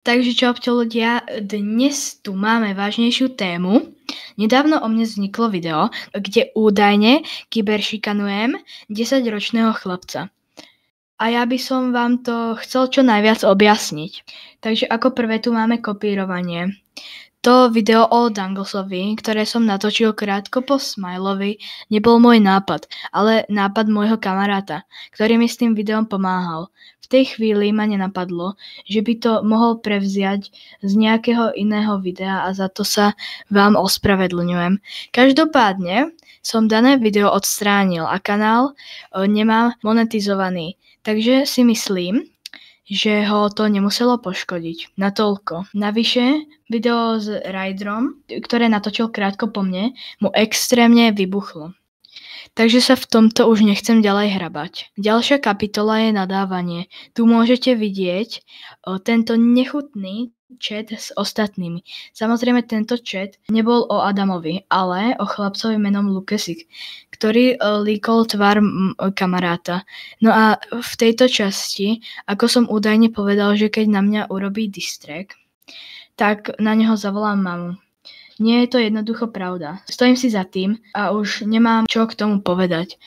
Takže čaute ľudia, dnes tu máme vážnejšiu tému. Nedávno o mne vzniklo video, kde údajne kyberšikanujem 10-ročného chlapca. A ja by som vám to chcel čo najviac objasniť. Takže ako prvé tu máme kopírovanie. To video o Danglesovi, ktoré som natočil krátko po Smilovi, nebol môj nápad, ale nápad môjho kamaráta, ktorý mi s tým videom pomáhal. V tej chvíli ma nenapadlo, že by to mohol prevziať z nejakého iného videa a za to sa vám ospravedlňujem. Každopádne som dané video odstránil a kanál nemám monetizovaný, takže si myslím, že ho to nemuselo poškodiť. Natoľko. Navyše, video s Riderom, ktoré natočil krátko po mne, mu extrémne vybuchlo. Takže sa v tomto už nechcem ďalej hrabať. Ďalšia kapitola je nadávanie. Tu môžete vidieť tento nechutný chat s ostatnými. Samozrejme, tento chat nebol o Adamovi, ale o chlapcovi menom Lukasik, ktorý líkol tvár kamaráta. No a v tejto časti, ako som údajne povedal, že keď na mňa urobí distrack, tak na neho zavolám mamu. Nie je to jednoducho pravda. Stojím si za tým a už nemám čo k tomu povedať.